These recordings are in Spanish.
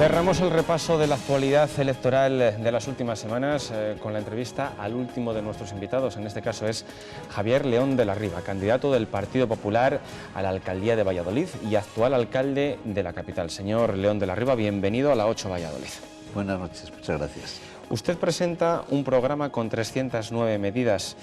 Cerramos el repaso de la actualidad electoral de las últimas semanas con la entrevista al último de nuestros invitados. En este caso es Javier León de la Riva, candidato del Partido Popular a la alcaldía de Valladolid y actual alcalde de la capital. Señor León de la Riva, bienvenido a la 8 Valladolid. Buenas noches, muchas gracias. Usted presenta un programa con 309 medidas.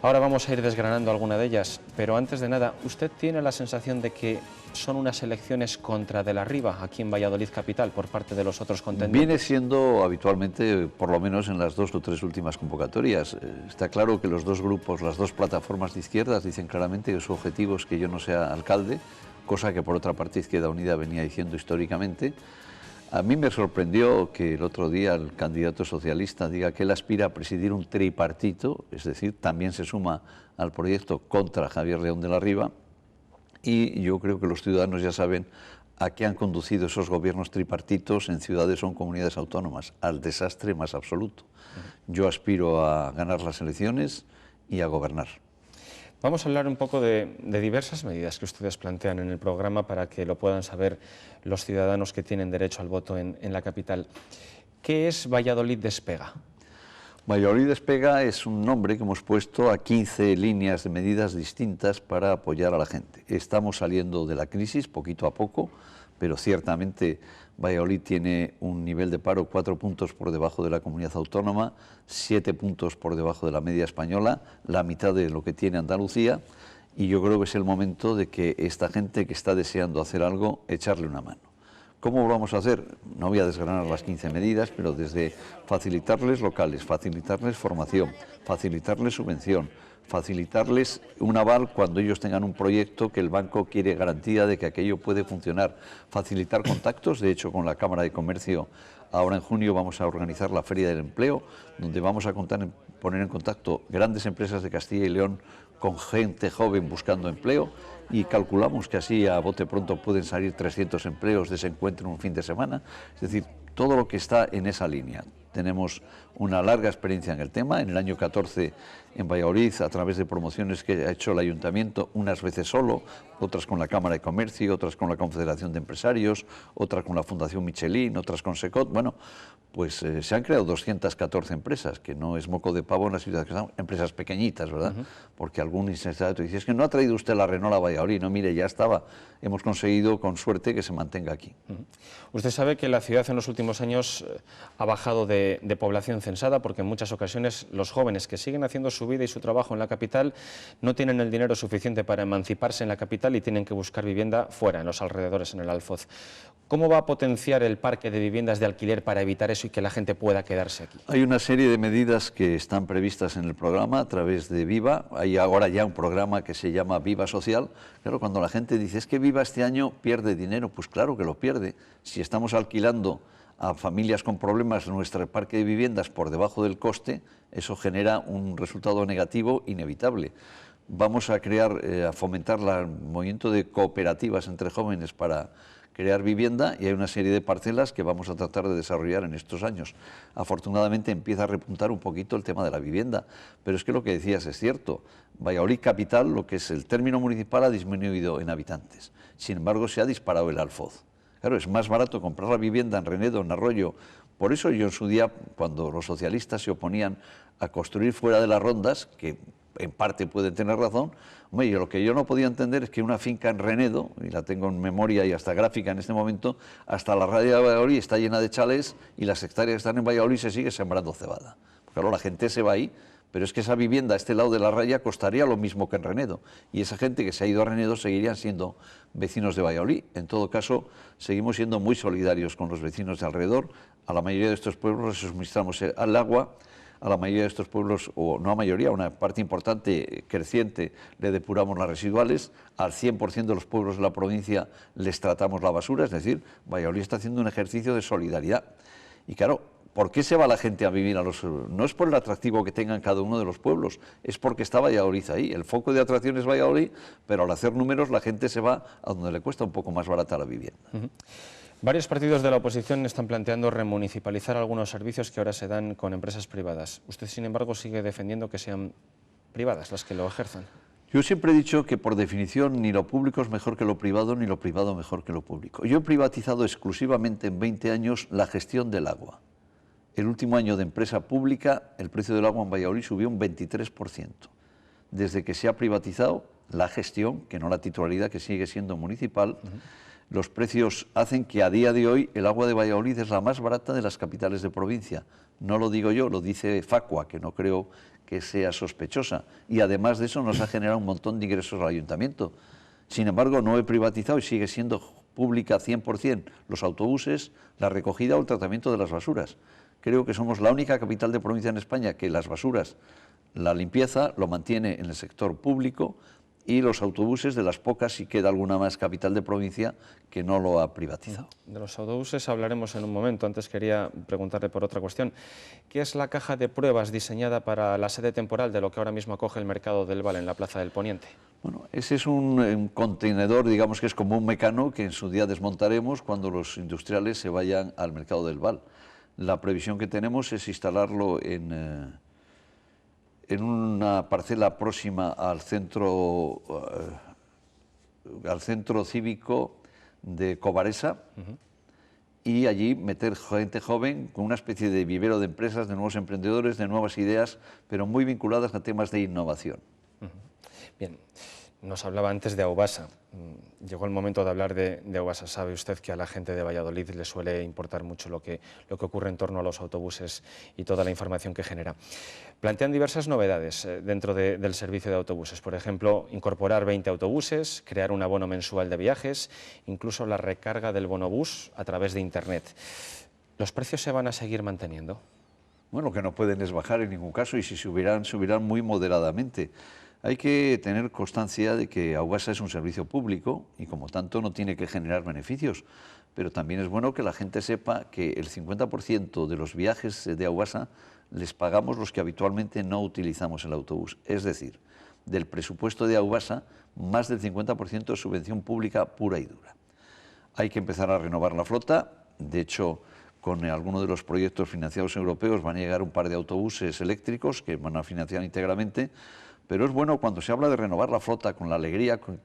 Ahora vamos a ir desgranando alguna de ellas, pero antes de nada, ¿usted tiene la sensación de que son unas elecciones contra de la Riva aquí en Valladolid capital por parte de los otros contendientes? Viene siendo habitualmente, por lo menos en las 2 o 3 últimas convocatorias. Está claro que los dos grupos, las dos plataformas de izquierdas dicen claramente que su objetivo es que yo no sea alcalde, cosa que por otra parte Izquierda Unida venía diciendo históricamente. A mí me sorprendió que el otro día el candidato socialista diga que él aspira a presidir un tripartito, es decir, también se suma al proyecto contra Javier León de la Riva, y yo creo que los ciudadanos ya saben a qué han conducido esos gobiernos tripartitos en ciudades o en comunidades autónomas, al desastre más absoluto. Yo aspiro a ganar las elecciones y a gobernar. Vamos a hablar un poco de diversas medidas que ustedes plantean en el programa para que lo puedan saber los ciudadanos que tienen derecho al voto en la capital. ¿Qué es Valladolid Despega? Valladolid Despega es un nombre que hemos puesto a 15 líneas de medidas distintas para apoyar a la gente. Estamos saliendo de la crisis poquito a poco, pero ciertamente Valladolid tiene un nivel de paro 4 puntos por debajo de la comunidad autónoma, 7 puntos por debajo de la media española, la mitad de lo que tiene Andalucía, y yo creo que es el momento de que esta gente que está deseando hacer algo, echarle una mano. ¿Cómo lo vamos a hacer? No voy a desgranar las 15 medidas, pero desde facilitarles locales, facilitarles formación, facilitarles subvención, facilitarles un aval cuando ellos tengan un proyecto que el banco quiere garantía de que aquello puede funcionar, facilitar contactos. De hecho, con la Cámara de Comercio, ahora en junio vamos a organizar la Feria del Empleo, donde vamos a poner en contacto grandes empresas de Castilla y León con gente joven buscando empleo, y calculamos que así a bote pronto pueden salir 300 empleos de ese encuentro en un fin de semana. Es decir, todo lo que está en esa línea. Tenemos una larga experiencia en el tema. En el año 14 en Valladolid, a través de promociones que ha hecho el Ayuntamiento, unas veces solo, otras con la Cámara de Comercio, otras con la Confederación de Empresarios, otras con la Fundación Michelin, otras con Secot. Bueno, pues se han creado 214 empresas, que no es moco de pavo en la ciudad, que son empresas pequeñitas, ¿verdad? Porque algún insensato dice, es que no ha traído usted la Renault a Valladolid. No, mire, ya estaba. Hemos conseguido, con suerte, que se mantenga aquí. Usted sabe que la ciudad en los últimos años ha bajado de población censada, porque en muchas ocasiones los jóvenes que siguen haciendo su vida y su trabajo en la capital no tienen el dinero suficiente para emanciparse en la capital y tienen que buscar vivienda fuera, en los alrededores, en el Alfoz. ¿Cómo va a potenciar el parque de viviendas de alquiler para evitar eso y que la gente pueda quedarse aquí? Hay una serie de medidas que están previstas en el programa a través de Viva. Hay ahora ya un programa que se llama Viva Social. Claro, cuando la gente dice, es que Viva este año pierde dinero, pues claro que lo pierde. Si estamos alquilando a familias con problemas nuestro parque de viviendas por debajo del coste, eso genera un resultado negativo inevitable. Vamos a crear, a fomentar el movimiento de cooperativas entre jóvenes para crear vivienda, y hay una serie de parcelas que vamos a tratar de desarrollar en estos años. Afortunadamente empieza a repuntar un poquito el tema de la vivienda, pero es que lo que decías es cierto. Valladolid capital, lo que es el término municipal, ha disminuido en habitantes. Sin embargo, se ha disparado el Alfoz. Claro, es más barato comprar la vivienda en Renedo, en Arroyo. Por eso yo en su día, cuando los socialistas se oponían a construir fuera de las rondas, que en parte pueden tener razón, hombre, lo que yo no podía entender es que una finca en Renedo, y la tengo en memoria y hasta gráfica en este momento, hasta la raya de Valladolid está llena de chalés y las hectáreas que están en Valladolid se sigue sembrando cebada. Claro, la gente se va ahí, pero es que esa vivienda a este lado de la raya costaría lo mismo que en Renedo, y esa gente que se ha ido a Renedo seguirían siendo vecinos de Valladolid. En todo caso, seguimos siendo muy solidarios con los vecinos de alrededor. A la mayoría de estos pueblos les suministramos el agua, a la mayoría de estos pueblos, o no a mayoría, una parte importante, creciente, le depuramos las residuales, al 100% de los pueblos de la provincia les tratamos la basura, es decir, Valladolid está haciendo un ejercicio de solidaridad. Y claro, ¿por qué se va la gente a vivir a los...? No es por el atractivo que tengan cada uno de los pueblos, es porque está Valladolid ahí. El foco de atracción es Valladolid, pero al hacer números la gente se va a donde le cuesta un poco más barata la vivienda. Varios partidos de la oposición están planteando remunicipalizar algunos servicios que ahora se dan con empresas privadas. Usted, sin embargo, sigue defendiendo que sean privadas las que lo ejerzan. Yo siempre he dicho que por definición ni lo público es mejor que lo privado, ni lo privado mejor que lo público. Yo he privatizado exclusivamente en 20 años la gestión del agua. El último año de empresa pública, el precio del agua en Valladolid subió un 23%. Desde que se ha privatizado la gestión, que no la titularidad, que sigue siendo municipal, los precios hacen que a día de hoy el agua de Valladolid es la más barata de las capitales de provincia. No lo digo yo, lo dice Facua, que no creo que sea sospechosa. Y además de eso nos ha generado un montón de ingresos al ayuntamiento. Sin embargo, no he privatizado y sigue siendo pública 100% los autobuses, la recogida o el tratamiento de las basuras. Creo que somos la única capital de provincia en España que las basuras, la limpieza, lo mantiene en el sector público, y los autobuses, de las pocas, si queda alguna más capital de provincia que no lo ha privatizado. De los autobuses hablaremos en un momento. Antes quería preguntarle por otra cuestión. ¿Qué es la caja de pruebas diseñada para la sede temporal de lo que ahora mismo acoge el mercado del Val en la Plaza del Poniente? Bueno, ese es un contenedor, digamos que es como un mecano que en su día desmontaremos cuando los industriales se vayan al mercado del Val. La previsión que tenemos es instalarlo en una parcela próxima al centro cívico de Cobaresa, y allí meter gente joven con una especie de vivero de empresas, de nuevos emprendedores, de nuevas ideas, pero muy vinculadas a temas de innovación. Bien. Nos hablaba antes de Aubasa. Llegó el momento de hablar de Aubasa. Sabe usted que a la gente de Valladolid le suele importar mucho lo que ocurre en torno a los autobuses y toda la información que genera. Plantean diversas novedades dentro del servicio de autobuses. Por ejemplo, incorporar 20 autobuses, crear un abono mensual de viajes, incluso la recarga del bonobús a través de Internet. ¿Los precios se van a seguir manteniendo? Bueno, lo que no pueden es bajar en ningún caso, y si subirán muy moderadamente. Hay que tener constancia de que Aubasa es un servicio público y como tanto no tiene que generar beneficios, pero también es bueno que la gente sepa que el 50% de los viajes de Aubasa les pagamos los que habitualmente no utilizamos el autobús. Es decir, del presupuesto de Aubasa, más del 50% es subvención pública pura y dura. Hay que empezar a renovar la flota. De hecho, con algunos de los proyectos financiados europeos van a llegar un par de autobuses eléctricos que van a financiar íntegramente. Pero es bueno, cuando se habla de renovar la flota, con la alegría con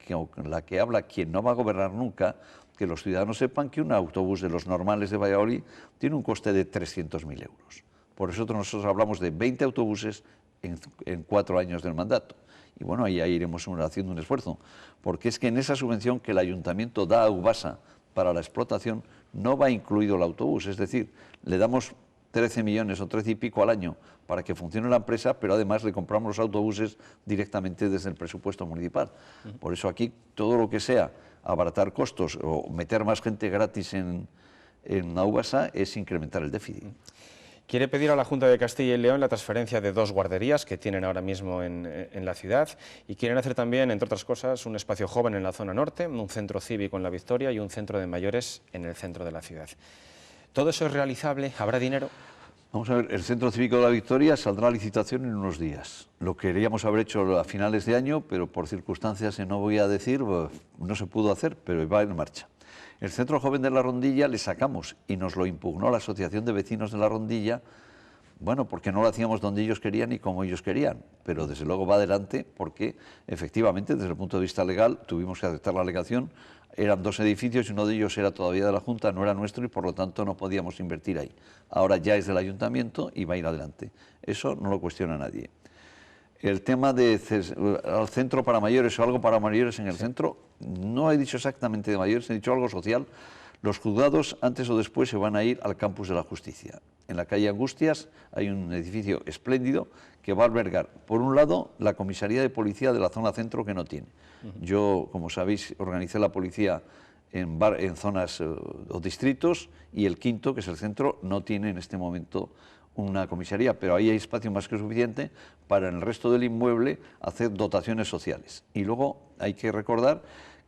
la que habla quien no va a gobernar nunca, que los ciudadanos sepan que un autobús de los normales de Valladolid tiene un coste de 300.000 euros. Por eso nosotros hablamos de 20 autobuses en 4 años del mandato. Y bueno, ahí iremos haciendo un esfuerzo, porque es que en esa subvención que el ayuntamiento da a Aubasa para la explotación no va incluido el autobús, es decir, le damos 13 millones o 13 y pico al año para que funcione la empresa, pero además le compramos los autobuses directamente desde el presupuesto municipal. Por eso aquí todo lo que sea abaratar costos o meter más gente gratis en Aubasa es incrementar el déficit. Quiere pedir a la Junta de Castilla y León la transferencia de 2 guarderías que tienen ahora mismo en la ciudad, y quieren hacer también, entre otras cosas, un espacio joven en la zona norte, un centro cívico en La Victoria y un centro de mayores en el centro de la ciudad. ¿Todo eso es realizable? ¿Habrá dinero? Vamos a ver, el Centro Cívico de La Victoria saldrá a licitación en unos días. Lo queríamos haber hecho a finales de año, pero por circunstancias que no voy a decir, no se pudo hacer, pero va en marcha. El Centro Joven de La Rondilla le sacamos y nos lo impugnó la Asociación de Vecinos de La Rondilla, bueno, porque no lo hacíamos donde ellos querían y como ellos querían, pero desde luego va adelante porque efectivamente desde el punto de vista legal tuvimos que aceptar la alegación. Eran 2 edificios y uno de ellos era todavía de la Junta, no era nuestro, y por lo tanto no podíamos invertir ahí. Ahora ya es del ayuntamiento y va a ir adelante. Eso no lo cuestiona nadie. El tema del centro para mayores o algo para mayores en el centro, no he dicho exactamente de mayores, he dicho algo social. Los juzgados antes o después se van a ir al campus de la justicia. En la calle Angustias hay un edificio espléndido que va a albergar, por un lado, la comisaría de policía de la zona centro, que no tiene. Yo, como sabéis, organicé la policía en zonas o distritos, y el quinto, que es el centro, no tiene en este momento una comisaría, pero ahí hay espacio más que suficiente para en el resto del inmueble hacer dotaciones sociales. Y luego hay que recordar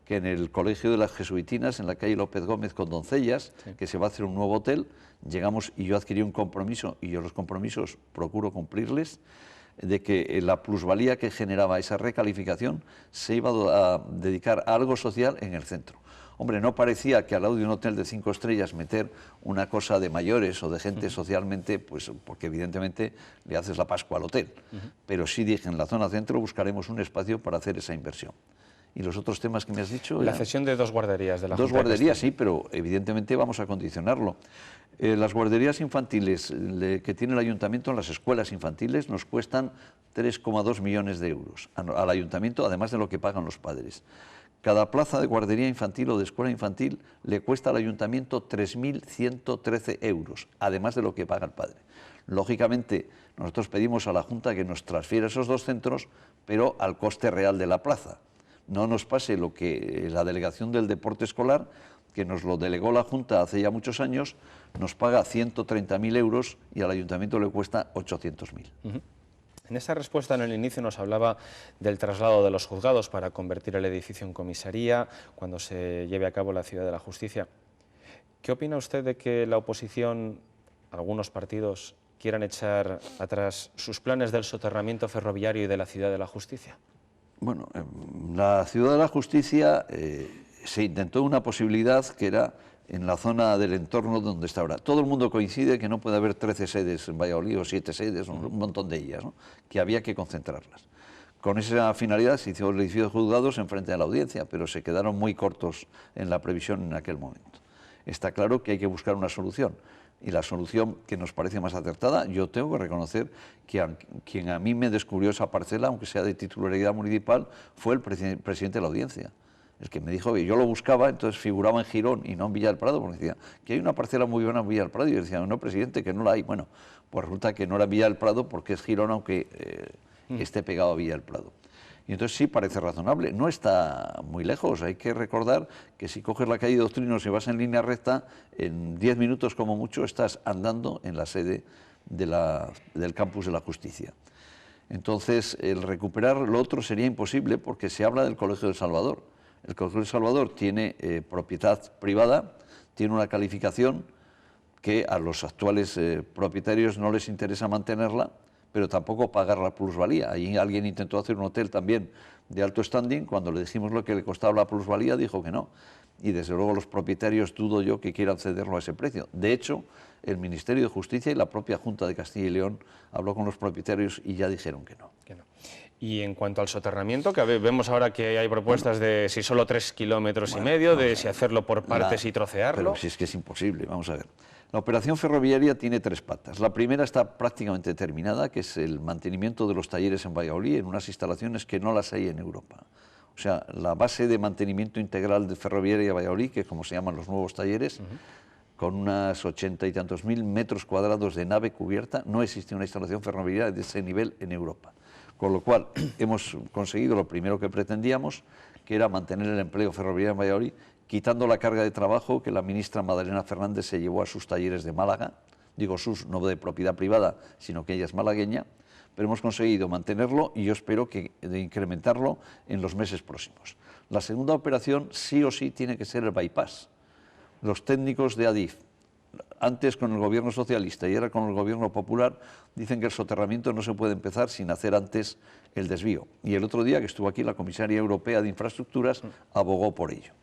que en el Colegio de las Jesuitinas, en la calle López Gómez con Doncellas, sí, que se va a hacer un nuevo hotel, llegamos y yo adquirí un compromiso, y yo los compromisos procuro cumplirles. de que la plusvalía que generaba esa recalificación se iba a dedicar a algo social en el centro. Hombre, no parecía que al lado de un hotel de 5 estrellas meter una cosa de mayores o de gente socialmente, pues porque evidentemente le haces la Pascua al hotel. Pero sí dije, en la zona centro buscaremos un espacio para hacer esa inversión. ¿Y los otros temas que me has dicho? La cesión de 2 guarderías de la Dos Junta de guarderías, Castilla. sí, pero evidentemente vamos a condicionarlo. Las guarderías infantiles que tiene el ayuntamiento en las escuelas infantiles nos cuestan 3,2 millones de euros al ayuntamiento, además de lo que pagan los padres. Cada plaza de guardería infantil o de escuela infantil le cuesta al ayuntamiento 3.113 euros, además de lo que paga el padre. Lógicamente, nosotros pedimos a la Junta que nos transfiera esos 2 centros, pero al coste real de la plaza. No nos pase lo que la delegación del deporte escolar, que nos lo delegó la Junta hace ya muchos años, nos paga 130.000 euros y al ayuntamiento le cuesta 800.000. En esa respuesta, en el inicio, nos hablaba del traslado de los juzgados para convertir el edificio en comisaría cuando se lleve a cabo la Ciudad de la Justicia. ¿Qué opina usted de que la oposición, algunos partidos, quieran echar atrás sus planes del soterramiento ferroviario y de la Ciudad de la Justicia? Bueno, la Ciudad de la Justicia se intentó una posibilidad que era en la zona del entorno donde está ahora. Todo el mundo coincide que no puede haber 13 sedes en Valladolid o 7 sedes, un montón de ellas, ¿no? Que había que concentrarlas. Con esa finalidad se hizo el edificio de juzgados enfrente de la audiencia, pero se quedaron muy cortos en la previsión en aquel momento. Está claro que hay que buscar una solución. Y la solución que nos parece más acertada, yo tengo que reconocer que quien a mí me descubrió esa parcela, aunque sea de titularidad municipal, fue el presidente de la audiencia. El que me dijo que yo lo buscaba, entonces figuraba en Girón y no en Villa del Prado, porque decía que hay una parcela muy buena en Villa del Prado. Y yo decía, no, presidente, que no la hay. Bueno, pues resulta que no era Villa del Prado porque es Girón, aunque esté pegado a Villa del Prado. Y entonces sí parece razonable, no está muy lejos. Hay que recordar que si coges la calle Doctrinos y vas en línea recta, en 10 minutos como mucho estás andando en la sede del campus de la Justicia. Entonces, el recuperar lo otro sería imposible porque se habla del Colegio del Salvador. El Colegio del Salvador tiene propiedad privada, tiene una calificación que a los actuales propietarios no les interesa mantenerla, pero tampoco pagar la plusvalía. Allí alguien intentó hacer un hotel también de alto standing, cuando le dijimos lo que le costaba la plusvalía, dijo que no. Y desde luego los propietarios dudo yo que quieran cederlo a ese precio. De hecho, el Ministerio de Justicia y la propia Junta de Castilla y León habló con los propietarios y ya dijeron que no. Y en cuanto al soterramiento, que vemos ahora que hay propuestas de si solo 3,5 kilómetros, de si hacerlo por partes y trocearlo. Pero si es que es imposible, vamos a ver. La operación ferroviaria tiene 3 patas. La primera está prácticamente terminada, que es el mantenimiento de los talleres en Valladolid, en unas instalaciones que no las hay en Europa. O sea, la base de mantenimiento integral de ferroviaria de Valladolid, que es como se llaman los nuevos talleres, con unas 80 y tantos mil metros cuadrados de nave cubierta, no existe una instalación ferroviaria de ese nivel en Europa. Con lo cual, hemos conseguido lo primero que pretendíamos, que era mantener el empleo ferroviario en Valladolid, quitando la carga de trabajo que la ministra Madalena Fernández se llevó a sus talleres de Málaga, digo sus, no de propiedad privada, sino que ella es malagueña, pero hemos conseguido mantenerlo y yo espero de incrementarlo en los meses próximos. La segunda operación sí o sí tiene que ser el bypass. Los técnicos de Adif, antes con el gobierno socialista y ahora con el gobierno popular, dicen que el soterramiento no se puede empezar sin hacer antes el desvío. Y el otro día que estuvo aquí la comisaria europea de infraestructuras abogó por ello.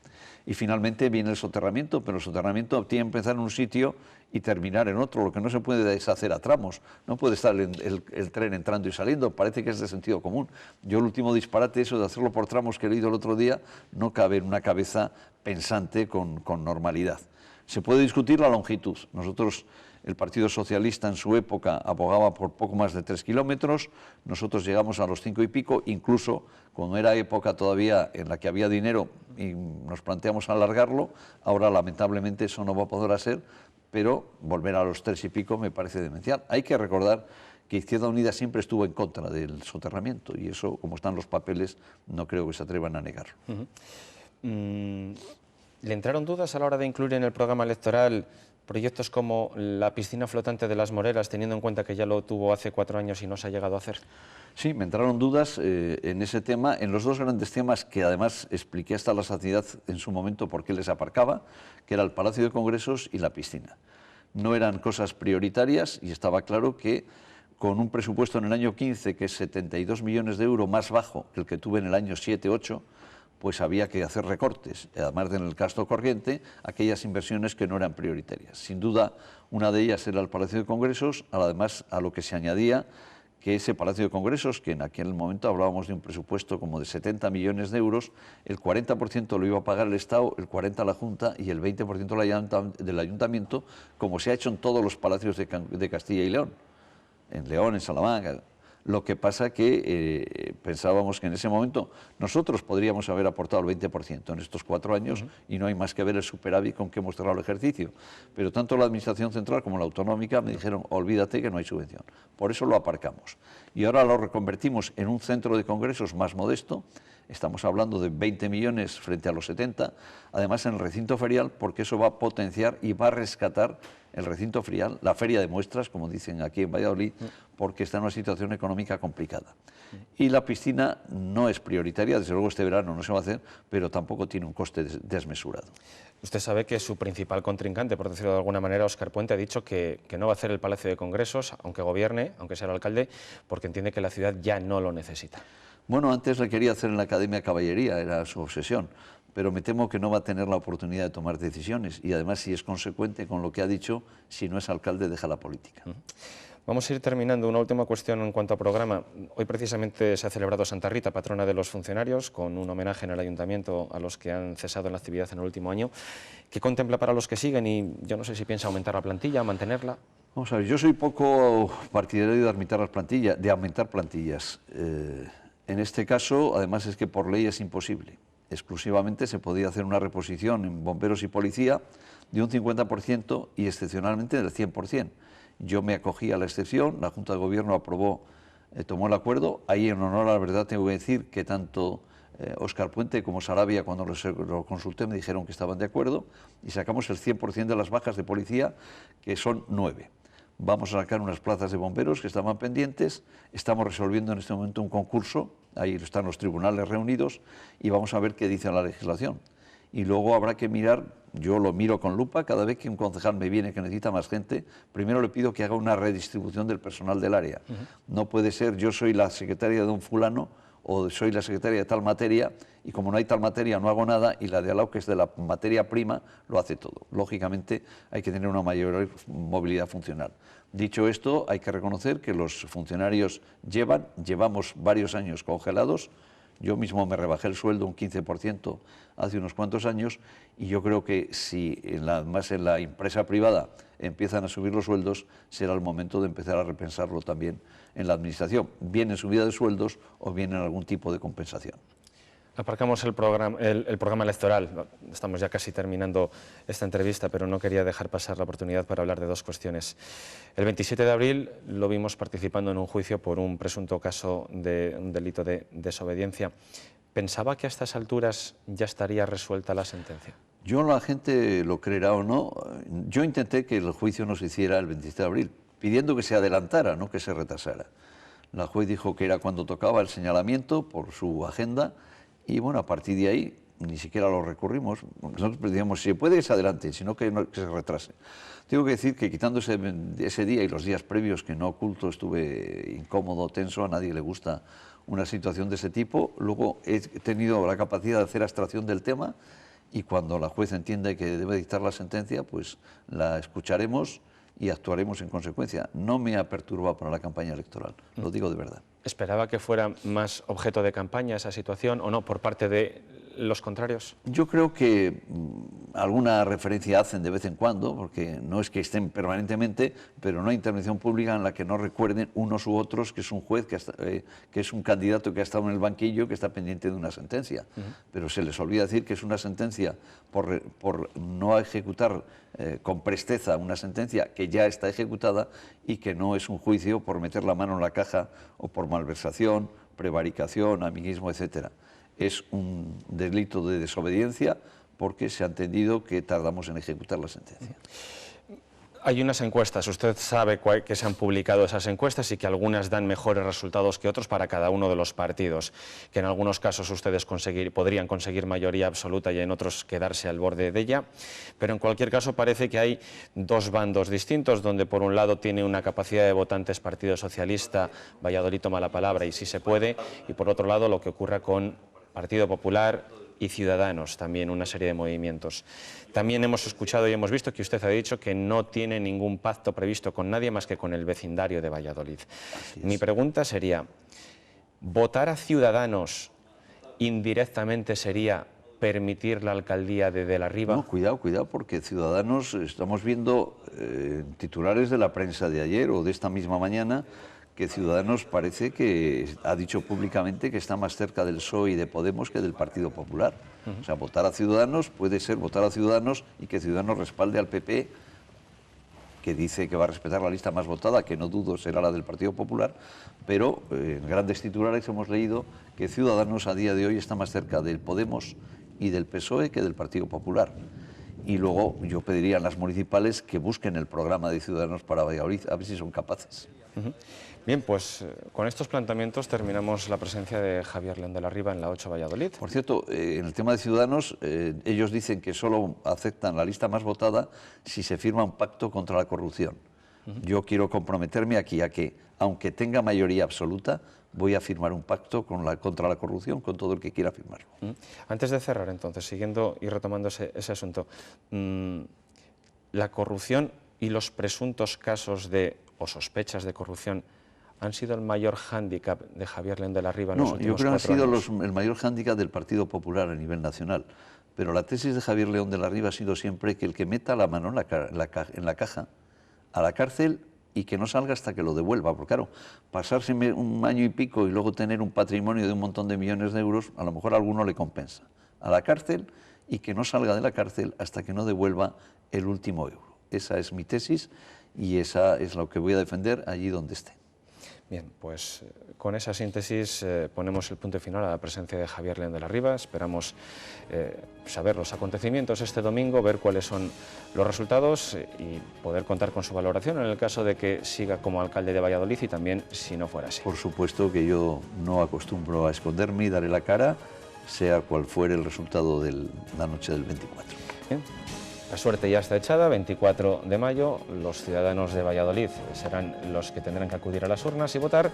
Y finalmente viene el soterramiento, pero el soterramiento tiene que empezar en un sitio y terminar en otro. Lo que no se puede es hacer a tramos. No puede estar el tren entrando y saliendo. Parece que es de sentido común. Yo el último disparate, eso de hacerlo por tramos que he leído el otro día, no cabe en una cabeza pensante con normalidad. Se puede discutir la longitud. Nosotros, el Partido Socialista en su época abogaba por poco más de 3 kilómetros, nosotros llegamos a los 5 y pico, incluso cuando era época todavía en la que había dinero y nos planteamos alargarlo, ahora lamentablemente eso no va a poder ser, pero volver a los 3 y pico me parece demencial. Hay que recordar que Izquierda Unida siempre estuvo en contra del soterramiento y eso, como están los papeles, no creo que se atrevan a negarlo. ¿Le entraron dudas a la hora de incluir en el programa electoral proyectos como la piscina flotante de Las Moreras, teniendo en cuenta que ya lo tuvo hace 4 años y no se ha llegado a hacer? Sí, me entraron dudas en ese tema, en los 2 grandes temas que además expliqué hasta la saciedad en su momento por qué les aparcaba, que era el Palacio de Congresos y la piscina. No eran cosas prioritarias y estaba claro que con un presupuesto en el año 15 que es 72 millones de euros más bajo que el que tuve en el año 7-8, pues había que hacer recortes, además en el gasto corriente, aquellas inversiones que no eran prioritarias. Sin duda, una de ellas era el Palacio de Congresos, además a lo que se añadía que ese Palacio de Congresos, que en aquel momento hablábamos de un presupuesto como de 70 millones de euros, el 40% lo iba a pagar el Estado, el 40% la Junta y el 20% del Ayuntamiento, como se ha hecho en todos los palacios de Castilla y León, en León, en Salamanca. Lo que pasa que pensábamos que en ese momento nosotros podríamos haber aportado el 20% en estos 4 años y no hay más que ver el superávit con que hemos cerrado el ejercicio. Pero tanto la Administración Central como la Autonómica me dijeron, olvídate que no hay subvención. Por eso lo aparcamos. Y ahora lo reconvertimos en un centro de congresos más modesto. Estamos hablando de 20 millones frente a los 70, además en el recinto ferial, porque eso va a potenciar y va a rescatar el recinto ferial, la feria de muestras, como dicen aquí en Valladolid, porque está en una situación económica complicada. Y la piscina no es prioritaria, desde luego este verano no se va a hacer, pero tampoco tiene un coste desmesurado. Usted sabe que su principal contrincante, por decirlo de alguna manera, Óscar Puente, ha dicho que no va a hacer el Palacio de Congresos, aunque gobierne, aunque sea el alcalde, porque entiende que la ciudad ya no lo necesita. Bueno, antes le quería hacer en la Academia Caballería, era su obsesión, pero me temo que no va a tener la oportunidad de tomar decisiones y además si es consecuente con lo que ha dicho, si no es alcalde deja la política. Vamos a ir terminando. Una última cuestión en cuanto a programa. Hoy precisamente se ha celebrado Santa Rita, patrona de los funcionarios, con un homenaje en el Ayuntamiento a los que han cesado en la actividad en el último año. ¿Qué contempla para los que siguen? Y yo no sé si piensa aumentar la plantilla, mantenerla. Vamos a ver, yo soy poco partidario de aumentar plantillas. En este caso, además, es que por ley es imposible. Exclusivamente se podía hacer una reposición en bomberos y policía de un 50% y excepcionalmente del 100%. Yo me acogí a la excepción, la Junta de Gobierno aprobó, tomó el acuerdo. Ahí, en honor a la verdad, tengo que decir que tanto Óscar Puente como Sarabia, cuando lo consulté, me dijeron que estaban de acuerdo y sacamos el 100% de las bajas de policía, que son 9. Vamos a sacar unas plazas de bomberos que estaban pendientes, estamos resolviendo en este momento un concurso, ahí están los tribunales reunidos y vamos a ver qué dice la legislación. Y luego habrá que mirar, yo lo miro con lupa, cada vez que un concejal me viene que necesita más gente, primero le pido que haga una redistribución del personal del área. No puede ser, yo soy la secretaria de un fulano o soy la secretaria de tal materia y como no hay tal materia no hago nada y la de al lado, que es de la materia prima, lo hace todo. Lógicamente hay que tener una mayor movilidad funcional. Dicho esto, hay que reconocer que los funcionarios llevamos varios años congelados. Yo mismo me rebajé el sueldo un 15% hace unos cuantos años y yo creo que si más en la empresa privada empiezan a subir los sueldos, será el momento de empezar a repensarlo también en la administración, bien en subida de sueldos o bien en algún tipo de compensación. Aparcamos el programa electoral. Estamos ya casi terminando esta entrevista, pero no quería dejar pasar la oportunidad para hablar de dos cuestiones. El 27 de abril lo vimos participando en un juicio por un presunto caso de un delito de desobediencia. ¿Pensaba que a estas alturas ya estaría resuelta la sentencia? Yo, la gente lo creerá o no, yo intenté que el juicio no se hiciera el 27 de abril, pidiendo que se adelantara, no que se retrasara. La juez dijo que era cuando tocaba el señalamiento por su agenda. Y bueno, a partir de ahí ni siquiera lo recurrimos. Nosotros decíamos, si se puede, es adelante, sino que se retrase. Tengo que decir que quitando ese día y los días previos, que no oculto, estuve incómodo, tenso, a nadie le gusta una situación de ese tipo. Luego he tenido la capacidad de hacer abstracción del tema y cuando la juez entiende que debe dictar la sentencia, pues la escucharemos y actuaremos en consecuencia. No me ha perturbado para la campaña electoral, lo digo de verdad. ¿Esperaba que fuera más objeto de campaña esa situación o no por parte de los contrarios? Yo creo que alguna referencia hacen de vez en cuando, porque no es que estén permanentemente, pero no hay intervención pública en la que no recuerden unos u otros que es un juez, que es un candidato que ha estado en el banquillo, que está pendiente de una sentencia. Pero se les olvida decir que es una sentencia por no ejecutar con presteza una sentencia que ya está ejecutada y que no es un juicio por meter la mano en la caja o por malversación, prevaricación, amiguismo, etcétera. Es un delito de desobediencia porque se ha entendido que tardamos en ejecutar la sentencia. Hay unas encuestas, usted sabe que se han publicado esas encuestas y que algunas dan mejores resultados que otros para cada uno de los partidos, que en algunos casos ustedes podrían conseguir mayoría absoluta y en otros quedarse al borde de ella, pero en cualquier caso parece que hay dos bandos distintos, donde por un lado tiene una capacidad de votantes Partido Socialista, Valladolid toma la palabra y sí se puede, y por otro lado lo que ocurra con Partido Popular y Ciudadanos, también una serie de movimientos. También hemos escuchado y hemos visto que usted ha dicho que no tiene ningún pacto previsto con nadie más que con el vecindario de Valladolid. Mi pregunta sería, ¿votar a Ciudadanos indirectamente sería permitir la alcaldía de la Riba? No, cuidado, porque Ciudadanos, estamos viendo titulares de la prensa de ayer o de esta misma mañana, que Ciudadanos parece que ha dicho públicamente que está más cerca del PSOE y de Podemos que del Partido Popular. O sea, votar a Ciudadanos puede ser votar a Ciudadanos y que Ciudadanos respalde al PP, que dice que va a respetar la lista más votada, que no dudo será la del Partido Popular, pero en grandes titulares hemos leído que Ciudadanos a día de hoy está más cerca del Podemos y del PSOE que del Partido Popular. Y luego yo pediría a las municipales que busquen el programa de Ciudadanos para Valladolid, a ver si son capaces. Bien, pues con estos planteamientos terminamos la presencia de Javier León de la Riva en la 8 Valladolid. Por cierto, en el tema de Ciudadanos, ellos dicen que solo aceptan la lista más votada si se firma un pacto contra la corrupción. Yo quiero comprometerme aquí a que, aunque tenga mayoría absoluta, voy a firmar un pacto contra la corrupción con todo el que quiera firmarlo. Antes de cerrar, entonces, siguiendo y retomando ese asunto, la corrupción y los presuntos casos o sospechas de corrupción han sido el mayor hándicap de Javier León de la Riva en los últimos 4 años. Yo creo que han sido el mayor hándicap del Partido Popular a nivel nacional. Pero la tesis de Javier León de la Riva ha sido siempre que el que meta la mano en la caja, a la cárcel, y que no salga hasta que lo devuelva. Porque claro, pasarse un año y pico y luego tener un patrimonio de un montón de millones de euros, a lo mejor a alguno le compensa. A la cárcel, y que no salga de la cárcel hasta que no devuelva el último euro. Esa es mi tesis y esa es lo que voy a defender allí donde esté. Bien, pues con esa síntesis ponemos el punto final a la presencia de Javier León de la Riva. Esperamos saber los acontecimientos este domingo, ver cuáles son los resultados y poder contar con su valoración en el caso de que siga como alcalde de Valladolid y también si no fuera así. Por supuesto que yo no acostumbro a esconderme y daré la cara, sea cual fuere el resultado de la noche del 24. Bien. La suerte ya está echada, 24 de mayo, los ciudadanos de Valladolid serán los que tendrán que acudir a las urnas y votar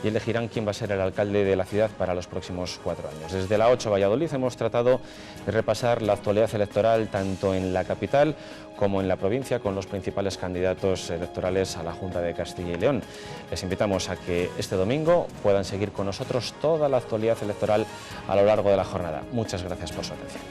y elegirán quién va a ser el alcalde de la ciudad para los próximos 4 años. Desde la 8 Valladolid hemos tratado de repasar la actualidad electoral tanto en la capital como en la provincia con los principales candidatos electorales a la Junta de Castilla y León. Les invitamos a que este domingo puedan seguir con nosotros toda la actualidad electoral a lo largo de la jornada. Muchas gracias por su atención.